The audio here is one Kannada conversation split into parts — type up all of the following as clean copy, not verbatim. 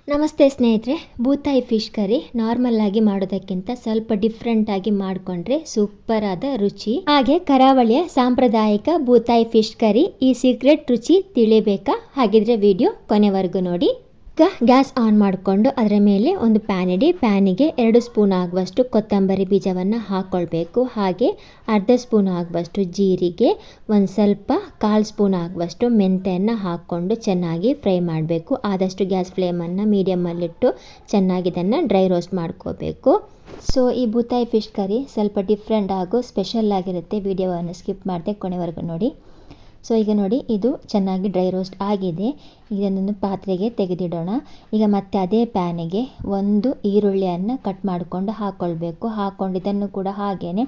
ನಮಸ್ತೆ ಸ್ನೇಹಿತರೆ, ಬೂತಾಯಿ ಫಿಶ್ ಕರಿ ನಾರ್ಮಲ್ ಆಗಿ ಮಾಡೋದಕ್ಕಿಂತ ಸ್ವಲ್ಪ ಡಿಫ್ರೆಂಟ್ ಆಗಿ ಮಾಡಿಕೊಂಡ್ರೆ ಸೂಪರ್ ಆದ ರುಚಿ. ಹಾಗೆ ಕರಾವಳಿಯ ಸಾಂಪ್ರದಾಯಿಕ ಬೂತಾಯಿ ಫಿಶ್ ಕರಿ ಈ ಸೀಕ್ರೆಟ್ ರುಚಿ ತಿಳಿಬೇಕಾ? ಹಾಗಿದ್ರೆ ವಿಡಿಯೋ ಕೊನೆವರೆಗೂ ನೋಡಿ. ಈಗ ಗ್ಯಾಸ್ ಆನ್ ಮಾಡಿಕೊಂಡು ಅದರ ಮೇಲೆ ಒಂದು ಪ್ಯಾನ್ ಇಡಿ. ಪ್ಯಾನಿಗೆ 2 ಸ್ಪೂನ್ ಆಗುವಷ್ಟು ಕೊತ್ತಂಬರಿ ಬೀಜವನ್ನು ಹಾಕ್ಕೊಳ್ಬೇಕು. ಹಾಗೆ ಅರ್ಧ ಸ್ಪೂನ್ ಆಗುವಷ್ಟು ಜೀರಿಗೆ, ಒಂದು ಸ್ವಲ್ಪ 1/4 ಸ್ಪೂನ್ ಆಗುವಷ್ಟು ಮೆಂತೆಯನ್ನು ಹಾಕ್ಕೊಂಡು ಚೆನ್ನಾಗಿ ಫ್ರೈ ಮಾಡಬೇಕು. ಆದಷ್ಟು ಗ್ಯಾಸ್ ಫ್ಲೇಮನ್ನು ಮೀಡಿಯಮಲ್ಲಿಟ್ಟು ಚೆನ್ನಾಗಿ ಇದನ್ನು ಡ್ರೈ ರೋಸ್ಟ್ ಮಾಡ್ಕೋಬೇಕು. ಸೊ ಈ ಬೂತಾಯಿ ಫಿಶ್ ಕರಿ ಸ್ವಲ್ಪ ಡಿಫ್ರೆಂಟ್ ಹಾಗೂ ಸ್ಪೆಷಲ್ ಆಗಿರುತ್ತೆ. ವಿಡಿಯೋವನ್ನು ಸ್ಕಿಪ್ ಮಾಡದೆ ಕೊನೆವರೆಗೂ ನೋಡಿ. ಸೊ ಈಗ ನೋಡಿ, ಇದು ಚೆನ್ನಾಗಿ ಡ್ರೈ ರೋಸ್ಟ್ ಆಗಿದೆ. ಇದನ್ನು ಪಾತ್ರೆಗೆ ತೆಗೆದಿಡೋಣ. ಈಗ ಮತ್ತೆ ಅದೇ ಪ್ಯಾನಿಗೆ ಒಂದು ಈರುಳ್ಳಿಯನ್ನು ಕಟ್ ಮಾಡಿಕೊಂಡು ಹಾಕ್ಕೊಳ್ಬೇಕು. ಹಾಕ್ಕೊಂಡು ಇದನ್ನು ಕೂಡ ಹಾಗೇ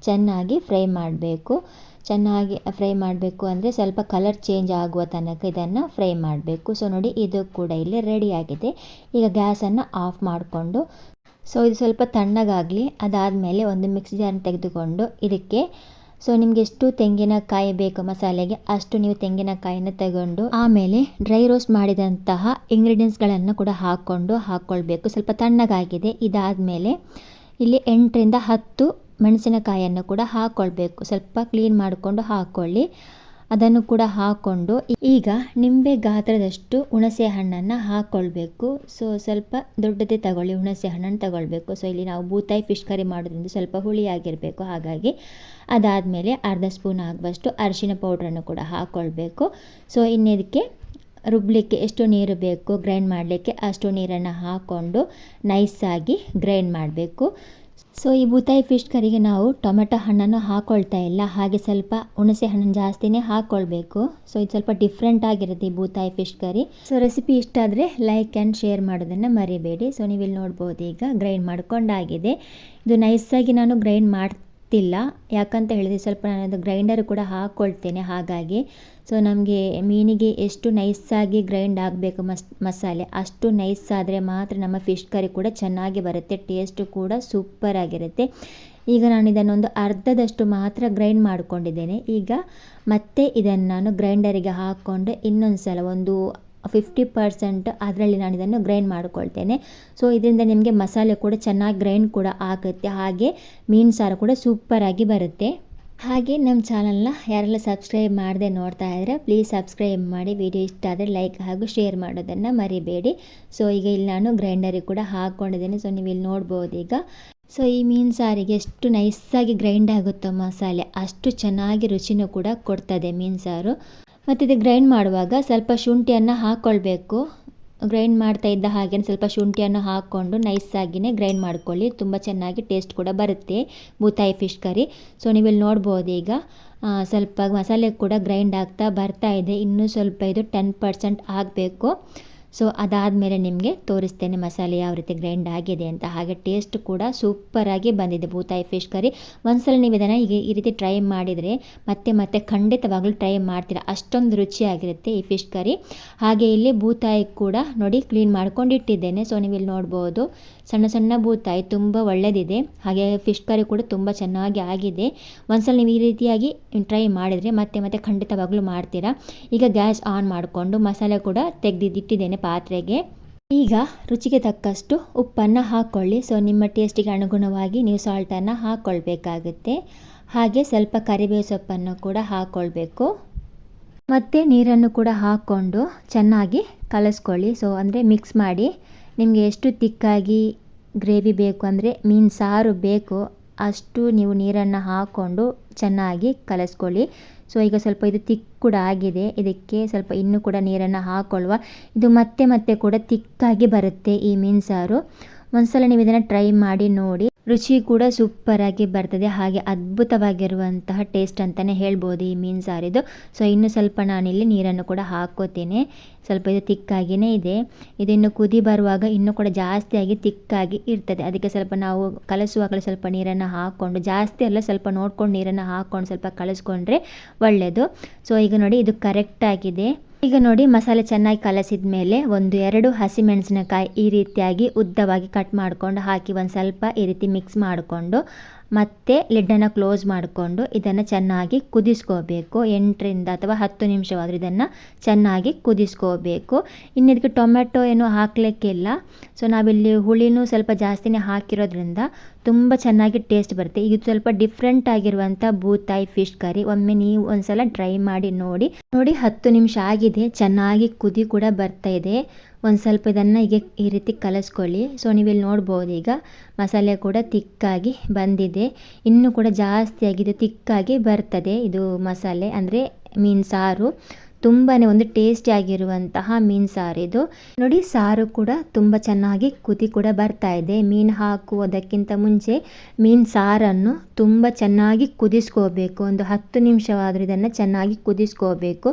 ಚೆನ್ನಾಗಿ ಫ್ರೈ ಮಾಡಬೇಕು. ಚೆನ್ನಾಗಿ ಫ್ರೈ ಮಾಡಬೇಕು ಅಂದರೆ ಸ್ವಲ್ಪ ಕಲರ್ ಚೇಂಜ್ ಆಗುವ ತನಕ ಇದನ್ನು ಫ್ರೈ ಮಾಡಬೇಕು. ಸೊ ನೋಡಿ, ಇದು ಕೂಡ ಇಲ್ಲಿ ರೆಡಿಯಾಗಿದೆ. ಈಗ ಗ್ಯಾಸನ್ನು ಆಫ್ ಮಾಡಿಕೊಂಡು ಇದು ಸ್ವಲ್ಪ ತಣ್ಣಗಾಗಲಿ. ಅದಾದಮೇಲೆ ಒಂದು ಮಿಕ್ಸಿ ಜಾರನ್ನು ತೆಗೆದುಕೊಂಡು ಇದಕ್ಕೆ ನಿಮಗೆ ಎಷ್ಟು ತೆಂಗಿನಕಾಯಿ ಬೇಕು ಮಸಾಲೆಗೆ ಅಷ್ಟು ನೀವು ತೆಂಗಿನಕಾಯಿನ ತಗೊಂಡು ಆಮೇಲೆ ಡ್ರೈ ರೋಸ್ಟ್ ಮಾಡಿದಂತಹ ಇಂಗ್ರೀಡಿಯೆಂಟ್ಸ್ಗಳನ್ನು ಕೂಡ ಹಾಕ್ಕೊಳ್ಬೇಕು. ಸ್ವಲ್ಪ ತಣ್ಣಗಾಗಿದೆ. ಇದಾದಮೇಲೆ ಇಲ್ಲಿ 8ರಿಂದ 10 ಮೆಣಸಿನಕಾಯಿಯನ್ನು ಕೂಡ ಹಾಕ್ಕೊಳ್ಬೇಕು. ಸ್ವಲ್ಪ ಕ್ಲೀನ್ ಮಾಡಿಕೊಂಡು ಹಾಕ್ಕೊಳ್ಳಿ. ಅದನ್ನು ಕೂಡ ಹಾಕ್ಕೊಂಡು ಈಗ ನಿಂಬೆ ಗಾತ್ರದಷ್ಟು ಹುಣಸೆ ಹಣ್ಣನ್ನು ಹಾಕ್ಕೊಳ್ಬೇಕು. ಸ್ವಲ್ಪ ದೊಡ್ಡದೇ ತಗೊಳ್ಳಿ, ಹುಣಸೆ ಹಣ್ಣನ್ನು ತಗೊಳ್ಬೇಕು. ಇಲ್ಲಿ ನಾವು ಬೂತಾಯಿ ಫಿಶ್ ಕರಿ ಮಾಡೋದ್ರಿಂದ ಸ್ವಲ್ಪ ಹುಳಿಯಾಗಿರಬೇಕು. ಹಾಗಾಗಿ ಅದಾದಮೇಲೆ ಅರ್ಧ ಸ್ಪೂನ್ ಆಗುವಷ್ಟು ಅರಿಶಿನ ಪೌಡ್ರನ್ನು ಕೂಡ ಹಾಕ್ಕೊಳ್ಬೇಕು. ಇನ್ನಿದಕ್ಕೆ ರುಬ್ಬಲಿಕ್ಕೆ ಎಷ್ಟು ನೀರು ಬೇಕು ಗ್ರೈಂಡ್ ಮಾಡಲಿಕ್ಕೆ ಅಷ್ಟು ನೀರನ್ನು ಹಾಕ್ಕೊಂಡು ನೈಸಾಗಿ ಗ್ರೈಂಡ್ ಮಾಡಬೇಕು. ಈ ಬೂತಾಯಿ ಫಿಶ್ ಕರಿಗೆ ನಾವು ಟೊಮೆಟೊ ಹಣ್ಣನ್ನು ಹಾಕ್ಕೊಳ್ತಾ ಇಲ್ಲ, ಹಾಗೆ ಸ್ವಲ್ಪ ಹುಣಸೆ ಹಣ್ಣನ್ನು ಜಾಸ್ತಿನೇ ಹಾಕ್ಕೊಳ್ಬೇಕು. ಇದು ಸ್ವಲ್ಪ ಡಿಫ್ರೆಂಟ್ ಆಗಿರುತ್ತೆ ಈ ಬೂತಾಯಿ ಫಿಶ್ ಕರಿ. ರೆಸಿಪಿ ಇಷ್ಟ ಆದರೆ ಲೈಕ್ ಆ್ಯಂಡ್ ಶೇರ್ ಮಾಡೋದನ್ನು ಮರಿಬೇಡಿ. ನೀವಿಲ್ಲಿ ನೋಡ್ಬೋದು, ಈಗ ಗ್ರೈಂಡ್ ಮಾಡ್ಕೊಂಡಾಗಿದೆ. ಇದು ನೈಸಾಗಿ ನಾನು ಗ್ರೈಂಡ್ ಮಾಡ್ತಿಲ್ಲ, ಯಾಕಂತ ಹೇಳಿದರೆ ಸ್ವಲ್ಪ ನಾನು ಅದು ಗ್ರೈಂಡರ್ ಕೂಡ ಹಾಕ್ಕೊಳ್ತೇನೆ. ಹಾಗಾಗಿ ನಮಗೆ ಮೀನಿಗೆ ಎಷ್ಟು ನೈಸಾಗಿ ಗ್ರೈಂಡ್ ಆಗಬೇಕು ಮಸಾಲೆ ಅಷ್ಟು ನೈಸ್ ಆದರೆ ಮಾತ್ರ ನಮ್ಮ ಫಿಶ್ ಕರಿ ಕೂಡ ಚೆನ್ನಾಗಿ ಬರುತ್ತೆ. ಟೇಸ್ಟು ಕೂಡ ಸೂಪರ್ ಆಗಿರುತ್ತೆ. ಈಗ ನಾನು ಇದನ್ನೊಂದು ಅರ್ಧದಷ್ಟು ಮಾತ್ರ ಗ್ರೈಂಡ್ ಮಾಡಿಕೊಂಡಿದ್ದೇನೆ. ಈಗ ಮತ್ತೆ ಇದನ್ನು ನಾನು ಗ್ರೈಂಡರಿಗೆ ಹಾಕ್ಕೊಂಡು ಇನ್ನೊಂದು ಸಲ ಒಂದು 50% ಅದರಲ್ಲಿ ನಾನು ಇದನ್ನು ಗ್ರೈಂಡ್ ಮಾಡಿಕೊಳ್ತೇನೆ. ಇದರಿಂದ ನಿಮಗೆ ಮಸಾಲೆ ಕೂಡ ಚೆನ್ನಾಗಿ ಗ್ರೈಂಡ್ ಕೂಡ ಆಗುತ್ತೆ. ಹಾಗೆ ಮೀನು ಸಾರು ಕೂಡ ಸೂಪರಾಗಿ ಬರುತ್ತೆ. ಹಾಗೆ ನಮ್ಮ ಚಾನಲ್ನ ಯಾರೆಲ್ಲ ಸಬ್ಸ್ಕ್ರೈಬ್ ಮಾಡದೆ ನೋಡ್ತಾ ಇದ್ದರೆ ಪ್ಲೀಸ್ ಸಬ್ಸ್ಕ್ರೈಬ್ ಮಾಡಿ. ವಿಡಿಯೋ ಇಷ್ಟ ಆದರೆ ಲೈಕ್ ಹಾಗೂ ಶೇರ್ ಮಾಡೋದನ್ನು ಮರಿಬೇಡಿ. ಈಗ ಇಲ್ಲಿ ನಾನು ಗ್ರೈಂಡರಿಗೆ ಕೂಡ ಹಾಕ್ಕೊಂಡಿದ್ದೇನೆ. ನೀವು ಇಲ್ಲಿ ನೋಡ್ಬೋದು ಈಗ. ಈ ಮೀನು ಸಾರಿಗೆ ಎಷ್ಟು ನೈಸಾಗಿ ಗ್ರೈಂಡ್ ಆಗುತ್ತೋ ಮಸಾಲೆ ಅಷ್ಟು ಚೆನ್ನಾಗಿ ರುಚಿನೂ ಕೂಡ ಕೊಡ್ತದೆ ಮೀನು ಸಾರು. ಮತ್ತು ಇದು ಗ್ರೈಂಡ್ ಮಾಡುವಾಗ ಸ್ವಲ್ಪ ಶುಂಠಿಯನ್ನು ಹಾಕ್ಕೊಳ್ಬೇಕು. ಗ್ರೈಂಡ್ ಮಾಡ್ತಾ ಇದ್ದ ಹಾಗೆ ಸ್ವಲ್ಪ ಶುಂಠಿಯನ್ನು ಹಾಕ್ಕೊಂಡು ನೈಸಾಗಿಯೇ ಗ್ರೈಂಡ್ ಮಾಡ್ಕೊಳ್ಳಿ. ತುಂಬ ಚೆನ್ನಾಗಿ ಟೇಸ್ಟ್ ಕೂಡ ಬರುತ್ತೆ ಬೂತಾಯಿ ಫಿಶ್ ಕರಿ. ನೀವಿಲ್ಲಿ ನೋಡ್ಬೋದು ಈಗ ಸ್ವಲ್ಪ ಮಸಾಲೆ ಕೂಡ ಗ್ರೈಂಡ್ ಆಗ್ತಾ ಬರ್ತಾ ಇದೆ. ಇನ್ನೂ ಸ್ವಲ್ಪ ಇದು 10% ಆಗಬೇಕು. ಅದಾದಮೇಲೆ ನಿಮಗೆ ತೋರಿಸ್ತೇನೆ ಮಸಾಲೆ ಯಾವ ರೀತಿ ಗ್ರೈಂಡ್ ಆಗಿದೆ ಅಂತ. ಹಾಗೆ ಟೇಸ್ಟ್ ಕೂಡ ಸೂಪರಾಗಿ ಬಂದಿದೆ ಬೂತಾಯಿ ಫಿಶ್ ಕರಿ. ಒಂದ್ಸಲ ನೀವು ಇದನ್ನು ಈ ರೀತಿ ಟ್ರೈ ಮಾಡಿದರೆ ಮತ್ತೆ ಖಂಡಿತವಾಗ್ಲೂ ಟ್ರೈ ಮಾಡ್ತೀರಾ, ಅಷ್ಟೊಂದು ರುಚಿಯಾಗಿರುತ್ತೆ ಈ ಫಿಶ್ ಕರಿ. ಹಾಗೆ ಇಲ್ಲಿ ಬೂತಾಯಿ ಕೂಡ ನೋಡಿ ಕ್ಲೀನ್ ಮಾಡ್ಕೊಂಡು ಇಟ್ಟಿದ್ದೇನೆ. ನೀವು ಇಲ್ಲಿ ನೋಡ್ಬೋದು, ಸಣ್ಣ ಸಣ್ಣ ಬೂತಾಯಿ ತುಂಬ ಒಳ್ಳೆಯದಿದೆ. ಹಾಗೆ ಫಿಶ್ ಕರಿ ಕೂಡ ತುಂಬ ಚೆನ್ನಾಗಿ ಆಗಿದೆ. ಒಂದ್ಸಲ ನೀವು ಈ ರೀತಿಯಾಗಿ ಟ್ರೈ ಮಾಡಿದರೆ ಮತ್ತೆ ಖಂಡಿತವಾಗ್ಲೂ ಮಾಡ್ತೀರಾ. ಈಗ ಗ್ಯಾಸ್ ಆನ್ ಮಾಡಿಕೊಂಡು ಮಸಾಲೆ ಕೂಡ ತೆಗೆದಿಟ್ಟಿದ್ದೇನೆ ಪಾತ್ರೆಗೆ. ಈಗ ರುಚಿಗೆ ತಕ್ಕಷ್ಟು ಉಪ್ಪನ್ನು ಹಾಕ್ಕೊಳ್ಳಿ. ನಿಮ್ಮ ಟೇಸ್ಟಿಗೆ ಅನುಗುಣವಾಗಿ ನೀವು ಸಾಲ್ಟನ್ನು ಹಾಕ್ಕೊಳ್ಬೇಕಾಗುತ್ತೆ. ಹಾಗೆ ಸ್ವಲ್ಪ ಕರಿಬೇವು ಸೊಪ್ಪನ್ನು ಕೂಡ ಹಾಕ್ಕೊಳ್ಬೇಕು. ಮತ್ತು ನೀರನ್ನು ಕೂಡ ಹಾಕ್ಕೊಂಡು ಚೆನ್ನಾಗಿ ಕಲಿಸ್ಕೊಳ್ಳಿ. ಅಂದರೆ ಮಿಕ್ಸ್ ಮಾಡಿ. ನಿಮಗೆ ಎಷ್ಟು ತಿಕ್ಕಾಗಿ ಗ್ರೇವಿ ಬೇಕು ಅಂದರೆ ಮೀನು ಸಾರು ಬೇಕು ಅಷ್ಟು ನೀವು ನೀರನ್ನು ಹಾಕ್ಕೊಂಡು ಚೆನ್ನಾಗಿ ಕಲಿಸ್ಕೊಳ್ಳಿ. ಈಗ ಸ್ವಲ್ಪ ಇದು ತಿಕ್ ಕೂಡ ಆಗಿದೆ. ಇದಕ್ಕೆ ಸ್ವಲ್ಪ ಇನ್ನೂ ಕೂಡ ನೀರನ್ನು ಹಾಕ್ಕೊಳ್ಳುವ. ಇದು ಮತ್ತೆ ಕೂಡ ತಿಕ್ಕಾಗಿ ಬರುತ್ತೆ ಈ ಮೀನು ಸಾರು. ಒಂದ್ಸಲ ನೀವು ಇದನ್ನು ಟ್ರೈ ಮಾಡಿ ನೋಡಿ. ರುಚಿ ಕೂಡ ಸೂಪರಾಗಿ ಬರ್ತದೆ. ಹಾಗೆ ಅದ್ಭುತವಾಗಿರುವಂತಹ ಟೇಸ್ಟ್ ಅಂತಲೇ ಹೇಳ್ಬೋದು ಈ ಮೀನು ಸಾರಿದು. ಇನ್ನು ಸ್ವಲ್ಪ ನಾನಿಲ್ಲಿ ನೀರನ್ನು ಕೂಡ ಹಾಕ್ಕೋತೀನಿ. ಸ್ವಲ್ಪ ಇದು ತಿಕ್ಕಾಗಿಯೇ ಇದೆ. ಇದನ್ನು ಕುದಿ ಬರುವಾಗ ಇನ್ನೂ ಕೂಡ ಜಾಸ್ತಿಯಾಗಿ ತಿಕ್ಕಾಗಿ ಇರ್ತದೆ. ಅದಕ್ಕೆ ಸ್ವಲ್ಪ ನಾವು ಕಲಸುವಾಗಲೇ ಸ್ವಲ್ಪ ನೀರನ್ನು ಹಾಕ್ಕೊಂಡು, ಜಾಸ್ತಿ ಅಲ್ಲ ಸ್ವಲ್ಪ ನೋಡ್ಕೊಂಡು ನೀರನ್ನು ಹಾಕ್ಕೊಂಡು ಸ್ವಲ್ಪ ಕಲಸ್ಕೊಂಡ್ರೆ ಒಳ್ಳೆಯದು. ಈಗ ನೋಡಿ, ಇದು ಕರೆಕ್ಟಾಗಿದೆ. ಈಗ ನೋಡಿ, ಮಸಾಲೆ ಚೆನ್ನಾಗಿ ಕಲಸಿದ ಮೇಲೆ 1-2 ಹಸಿಮೆಣಸಿನಕಾಯಿ ಈ ರೀತಿಯಾಗಿ ಉದ್ದವಾಗಿ ಕಟ್ ಮಾಡ್ಕೊಂಡು ಹಾಕಿ ಒಂದು ಸ್ವಲ್ಪ ಈ ರೀತಿ ಮಿಕ್ಸ್ ಮಾಡಿಕೊಂಡು ಮತ್ತೆ ಲಿಡ್ಡನ್ನು ಕ್ಲೋಸ್ ಮಾಡಿಕೊಂಡು ಇದನ್ನು ಚೆನ್ನಾಗಿ ಕುದಿಸ್ಕೋಬೇಕು. 8ರಿಂದ ಅಥವಾ 10 ನಿಮಿಷವಾದರೂ ಇದನ್ನು ಚೆನ್ನಾಗಿ ಕುದಿಸ್ಕೋಬೇಕು. ಇನ್ನು ಇದಕ್ಕೆ ಟೊಮೆಟೊ ಏನು ಹಾಕಲಿಕ್ಕಿಲ್ಲ. ಸೊ ನಾವಿಲ್ಲಿ ಹುಳಿನೂ ಸ್ವಲ್ಪ ಜಾಸ್ತಿನೇ ಹಾಕಿರೋದ್ರಿಂದ ತುಂಬ ಚೆನ್ನಾಗಿ ಟೇಸ್ಟ್ ಬರುತ್ತೆ. ಇದು ಸ್ವಲ್ಪ ಡಿಫ್ರೆಂಟ್ ಆಗಿರುವಂಥ ಬೂತಾಯಿ ಫಿಶ್ ಕರಿ. ಒಮ್ಮೆ ನೀವು ಒಂದ್ಸಲ ಟ್ರೈ ಮಾಡಿ ನೋಡಿ. 10 ನಿಮಿಷ ಆಗಿದೆ, ಚೆನ್ನಾಗಿ ಕುದಿ ಕೂಡ ಬರ್ತಾ ಇದೆ. ಒಂದು ಸ್ವಲ್ಪ ಇದನ್ನು ಈಗ ಈ ರೀತಿ ಕಲಿಸ್ಕೊಳ್ಳಿ. ಸೊ ನೀವಿಲ್ಲಿ ನೋಡ್ಬೋದು, ಈಗ ಮಸಾಲೆ ಕೂಡ ತಿಕ್ಕಾಗಿ ಬಂದಿದೆ. ಇನ್ನೂ ಕೂಡ ಜಾಸ್ತಿ ಆಗಿದೆ, ತಿಕ್ಕಾಗಿ ಬರ್ತದೆ ಇದು ಮಸಾಲೆ, ಅಂದರೆ ಮೀನು ಸಾರು. ತುಂಬಾ ಒಂದು ಟೇಸ್ಟಿ ಆಗಿರುವಂತಹ ಮೀನು ಸಾರು ಇದು. ನೋಡಿ, ಸಾರು ಕೂಡ ತುಂಬ ಚೆನ್ನಾಗಿ ಕುದಿ ಕೂಡ ಬರ್ತಾ ಇದೆ. ಮೀನು ಹಾಕುವುದಕ್ಕಿಂತ ಮುಂಚೆ ಮೀನು ಸಾರನ್ನು ತುಂಬ ಚೆನ್ನಾಗಿ ಕುದಿಸ್ಕೋಬೇಕು. ಒಂದು 10 ನಿಮಿಷವಾದರೂ ಇದನ್ನು ಚೆನ್ನಾಗಿ ಕುದಿಸ್ಕೋಬೇಕು.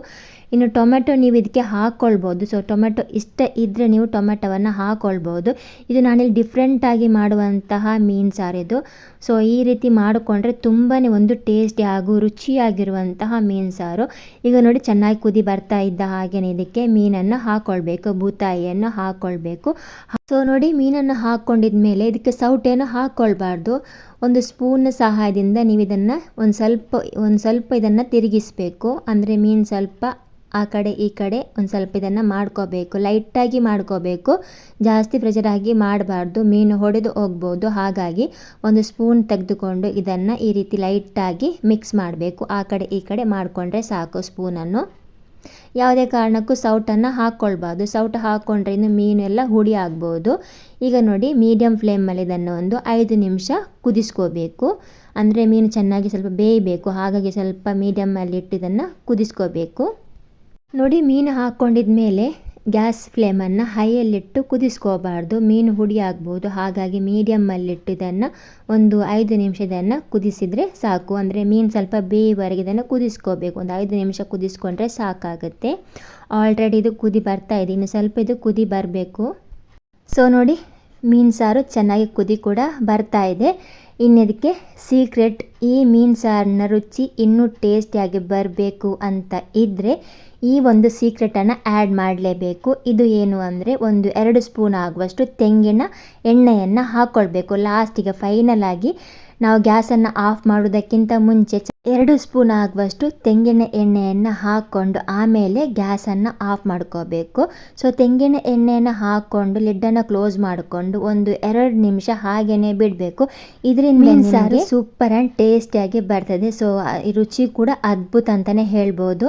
ಇನ್ನು ಟೊಮೆಟೊ ನೀವು ಇದಕ್ಕೆ ಹಾಕ್ಕೊಳ್ಬೋದು. ಸೊ ಟೊಮೆಟೊ ಇಷ್ಟ ಇದ್ದರೆ ನೀವು ಟೊಮೆಟೊವನ್ನು ಹಾಕ್ಕೊಳ್ಬೋದು. ಇದು ನಾನಿಲ್ಲಿ ಡಿಫ್ರೆಂಟಾಗಿ ಮಾಡುವಂತಹ ಮೀನು ಸಾರಿದು. ಸೊ ಈ ರೀತಿ ಮಾಡಿಕೊಂಡ್ರೆ ತುಂಬಾ ಒಂದು ಟೇಸ್ಟಿ ಹಾಗೂ ರುಚಿಯಾಗಿರುವಂತಹ ಮೀನು ಸಾರು. ಈಗ ನೋಡಿ, ಚೆನ್ನಾಗಿ ಕುದಿ ಬರ್ತಾ ಇದ್ದ ಹಾಗೆಯೇ ಇದಕ್ಕೆ ಮೀನನ್ನು ಹಾಕ್ಕೊಳ್ಬೇಕು, ಬೂತಾಯಿಯನ್ನು ಹಾಕ್ಕೊಳ್ಬೇಕು. ಸೊ ನೋಡಿ, ಮೀನನ್ನು ಹಾಕ್ಕೊಂಡಿದ ಮೇಲೆ ಇದಕ್ಕೆ ಸೌಟೇನು ಹಾಕ್ಕೊಳ್ಬಾರ್ದು. ಒಂದು ಸ್ಪೂನ್ ಸಹಾಯದಿಂದ ನೀವು ಇದನ್ನು ಒಂದು ಸ್ವಲ್ಪ ಇದನ್ನು ತಿರುಗಿಸಬೇಕು. ಅಂದರೆ ಮೀನು ಸ್ವಲ್ಪ ಆ ಕಡೆ ಈ ಕಡೆ ಒಂದು ಸ್ವಲ್ಪ ಇದನ್ನು ಮಾಡ್ಕೋಬೇಕು, ಲೈಟಾಗಿ ಮಾಡ್ಕೋಬೇಕು. ಜಾಸ್ತಿ ಪ್ರೆಷರ್ ಆಗಿ ಮಾಡಬಾರ್ದು, ಮೀನು ಹೊಡೆದು ಹೋಗ್ಬೋದು. ಹಾಗಾಗಿ ಒಂದು ಸ್ಪೂನ್ ತೆಗೆದುಕೊಂಡು ಇದನ್ನು ಈ ರೀತಿ ಲೈಟಾಗಿ ಮಿಕ್ಸ್ ಮಾಡಬೇಕು. ಆ ಕಡೆ ಈ ಕಡೆ ಮಾಡಿಕೊಂಡ್ರೆ ಸಾಕು. ಸ್ಪೂನನ್ನು ಯಾವುದೇ ಕಾರಣಕ್ಕೂ ಸೌಟನ್ನು ಹಾಕ್ಕೊಳ್ಬಾರ್ದು. ಸೌಟು ಹಾಕ್ಕೊಂಡ್ರೆ ಇನ್ನು ಮೀನೆಲ್ಲ ಹುಳಿ ಆಗ್ಬೋದು. ಈಗ ನೋಡಿ, ಮೀಡಿಯಮ್ ಫ್ಲೇಮಲ್ಲಿ ಇದನ್ನು ಒಂದು 5 ನಿಮಿಷ ಕುದಿಸ್ಕೋಬೇಕು. ಅಂದರೆ ಮೀನು ಚೆನ್ನಾಗಿ ಸ್ವಲ್ಪ ಬೇಯಬೇಕು. ಹಾಗಾಗಿ ಸ್ವಲ್ಪ ಮೀಡಿಯಮ್ಮಲ್ಲಿ ಇಟ್ಟು ಇದನ್ನು ಕುದಿಸ್ಕೋಬೇಕು. ನೋಡಿ, ಮೀನು ಹಾಕ್ಕೊಂಡಿದ ಮೇಲೆ ಗ್ಯಾಸ್ ಫ್ಲೇಮನ್ನು ಹೈಯಲ್ಲಿಟ್ಟು ಕುದಿಸ್ಕೋಬಾರ್ದು, ಮೀನು ಹುಡಿ ಆಗ್ಬೋದು. ಹಾಗಾಗಿ ಮೀಡಿಯಮ್ಮಲ್ಲಿಟ್ಟು ಇದನ್ನು ಒಂದು 5 ನಿಮಿಷ ಇದನ್ನು ಕುದಿಸಿದರೆ ಸಾಕು. ಅಂದರೆ ಮೀನು ಸ್ವಲ್ಪ ಬೇಯುವವರೆಗೆ ಇದನ್ನು ಕುದಿಸ್ಕೋಬೇಕು. ಒಂದು 5 ನಿಮಿಷ ಕುದಿಸ್ಕೊಂಡ್ರೆ ಸಾಕಾಗುತ್ತೆ. ಆಲ್ರೆಡಿ ಇದು ಕುದಿ ಬರ್ತಾ ಇದೆ, ಇನ್ನು ಸ್ವಲ್ಪ ಇದು ಕುದಿ ಬರಬೇಕು. ಸೊ ನೋಡಿ, ಮೀನು ಸಾರು ಚೆನ್ನಾಗಿ ಕುದಿ ಕೂಡ ಬರ್ತಾ ಇದೆ. ಇನ್ನದಕ್ಕೆ ಸೀಕ್ರೆಟ್, ಈ ಮೀನು ಸಾರಿನ ರುಚಿ ಇನ್ನೂ ಟೇಸ್ಟಿಯಾಗಿ ಬರಬೇಕು ಅಂತ ಇದ್ದರೆ ಈ ಒಂದು ಸೀಕ್ರೆಟನ್ನು ಆ್ಯಡ್ ಮಾಡಲೇಬೇಕು. ಇದು ಏನು ಅಂದರೆ, ಒಂದು 2 ಸ್ಪೂನ್ ಆಗುವಷ್ಟು ತೆಂಗಿನ ಎಣ್ಣೆಯನ್ನು ಹಾಕ್ಕೊಳ್ಬೇಕು. ಲಾಸ್ಟಿಗೆ ಫೈನಲ್ ಆಗಿ ನಾವು ಗ್ಯಾಸನ್ನು ಆಫ್ ಮಾಡೋದಕ್ಕಿಂತ ಮುಂಚೆ 2 ಸ್ಪೂನ್ ಆಗುವಷ್ಟು ತೆಂಗಿನ ಎಣ್ಣೆಯನ್ನು ಹಾಕ್ಕೊಂಡು ಆಮೇಲೆ ಗ್ಯಾಸನ್ನು ಆಫ್ ಮಾಡ್ಕೋಬೇಕು. ಸೊ ತೆಂಗಿನ ಎಣ್ಣೆಯನ್ನು ಹಾಕ್ಕೊಂಡು ಲಿಡ್ಡನ್ನು ಕ್ಲೋಸ್ ಮಾಡಿಕೊಂಡು ಒಂದು 2 ನಿಮಿಷ ಹಾಗೇ ಬಿಡಬೇಕು. ಇದರಿಂದ ಮೀನು ಸಾರು ಸೂಪರ್ ಆ್ಯಂಡ್ ಟೇಸ್ಟಿಯಾಗಿ ಬರ್ತದೆ. ಸೊ ರುಚಿ ಕೂಡ ಅದ್ಭುತ ಅಂತಲೇ ಹೇಳ್ಬೋದು.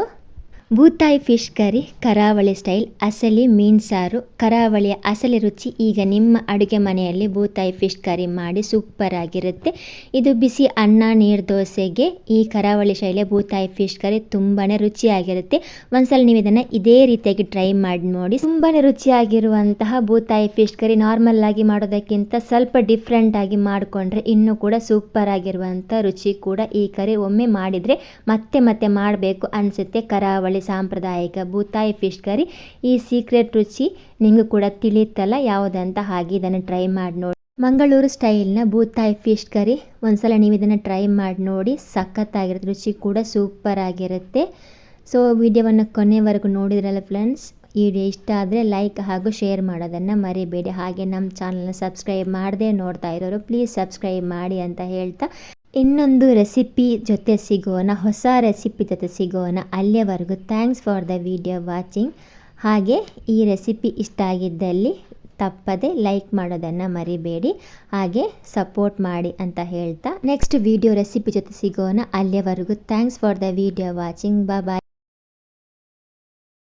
ಬೂತಾಯಿ ಫಿಶ್ ಕರಿ ಕರಾವಳಿ ಸ್ಟೈಲ್ ಅಸಲಿ ಮೀನು ಸಾರು, ಕರಾವಳಿಯ ಅಸಲಿ ರುಚಿ ಈಗ ನಿಮ್ಮ ಅಡುಗೆ ಮನೆಯಲ್ಲಿ ಬೂತಾಯಿ ಫಿಶ್ ಕರಿ ಮಾಡಿ ಸೂಪರ್ ಆಗಿರುತ್ತೆ. ಇದು ಬಿಸಿ ಅನ್ನ, ನೀರು ದೋಸೆಗೆ ಈ ಕರಾವಳಿ ಶೈಲಿಯ ಬೂತಾಯಿ ಫಿಶ್ ಕರಿ ತುಂಬಾ ರುಚಿಯಾಗಿರುತ್ತೆ. ಒಂದ್ಸಲ ನೀವು ಇದನ್ನು ಇದೇ ರೀತಿಯಾಗಿ ಟ್ರೈ ಮಾಡಿ ನೋಡಿ. ತುಂಬಾ ರುಚಿಯಾಗಿರುವಂತಹ ಬೂತಾಯಿ ಫಿಶ್ ಕರಿ ನಾರ್ಮಲ್ ಆಗಿ ಮಾಡೋದಕ್ಕಿಂತ ಸ್ವಲ್ಪ ಡಿಫ್ರೆಂಟ್ ಆಗಿ ಮಾಡಿಕೊಂಡ್ರೆ ಇನ್ನೂ ಕೂಡ ಸೂಪರ್ ಆಗಿರುವಂಥ ರುಚಿ ಕೂಡ ಈ ಕರಿ ಒಮ್ಮೆ ಮಾಡಿದರೆ ಮತ್ತೆ ಮತ್ತೆ ಮಾಡಬೇಕು ಅನಿಸುತ್ತೆ. ಕರಾವಳಿ ಸಾಂಪ್ರದಾಯಿಕ ಬೂತಾಯಿ ಫಿಶ್ ಕರಿ, ಈ ಸೀಕ್ರೆಟ್ ರುಚಿ ನಿಮಗೂ ಕೂಡ ತಿಳಿಯುತ್ತಲ್ಲ ಯಾವುದಂತ. ಹಾಗೆ ಇದನ್ನು ಟ್ರೈ ಮಾಡಿ ನೋಡಿ. ಮಂಗಳೂರು ಸ್ಟೈಲ್ನ ಬೂತಾಯಿ ಫಿಶ್ ಕರಿ ಒಂದ್ಸಲ ನೀವು ಇದನ್ನು ಟ್ರೈ ಮಾಡಿ ನೋಡಿ, ಸಖತ್ತಾಗಿರುತ್ತೆ, ರುಚಿ ಕೂಡ ಸೂಪರ್ ಆಗಿರುತ್ತೆ. ಸೊ ವಿಡಿಯೋವನ್ನು ಕೊನೆವರೆಗೂ ನೋಡಿದ್ರಲ್ಲ ಫ್ರೆಂಡ್ಸ್. ಈ ವಿಡಿಯೋ ಇಷ್ಟ ಆದರೆ ಲೈಕ್ ಹಾಗೂ ಶೇರ್ ಮಾಡೋದನ್ನು ಮರಿಬೇಡಿ. ಹಾಗೆ ನಮ್ಮ ಚಾನಲ್ನ ಸಬ್ಸ್ಕ್ರೈಬ್ ಮಾಡದೆ ನೋಡ್ತಾ ಇರೋರು ಪ್ಲೀಸ್ ಸಬ್ಸ್ಕ್ರೈಬ್ ಮಾಡಿ ಅಂತ ಹೇಳ್ತಾ, ಇನ್ನೊಂದು ರೆಸಿಪಿ ಜೊತೆ ಸಿಗೋಣ, ಹೊಸ ರೆಸಿಪಿ ಜೊತೆ ಸಿಗೋಣ. ಅಲ್ಲಿಯವರೆಗೂ thanks for the video watching. ಹಾಗೆ ಈ ರೆಸಿಪಿ ಇಷ್ಟ ಆಗಿದ್ದಲ್ಲಿ ತಪ್ಪದೆ ಲೈಕ್ ಮಾಡೋದನ್ನು ಮರಿಬೇಡಿ, ಹಾಗೆ ಸಪೋರ್ಟ್ ಮಾಡಿ ಅಂತ ಹೇಳ್ತಾ ನೆಕ್ಸ್ಟ್ ವಿಡಿಯೋ ರೆಸಿಪಿ ಜೊತೆ ಸಿಗೋಣ. ಅಲ್ಲಿಯವರೆಗೂ thanks for the video watching. Bye.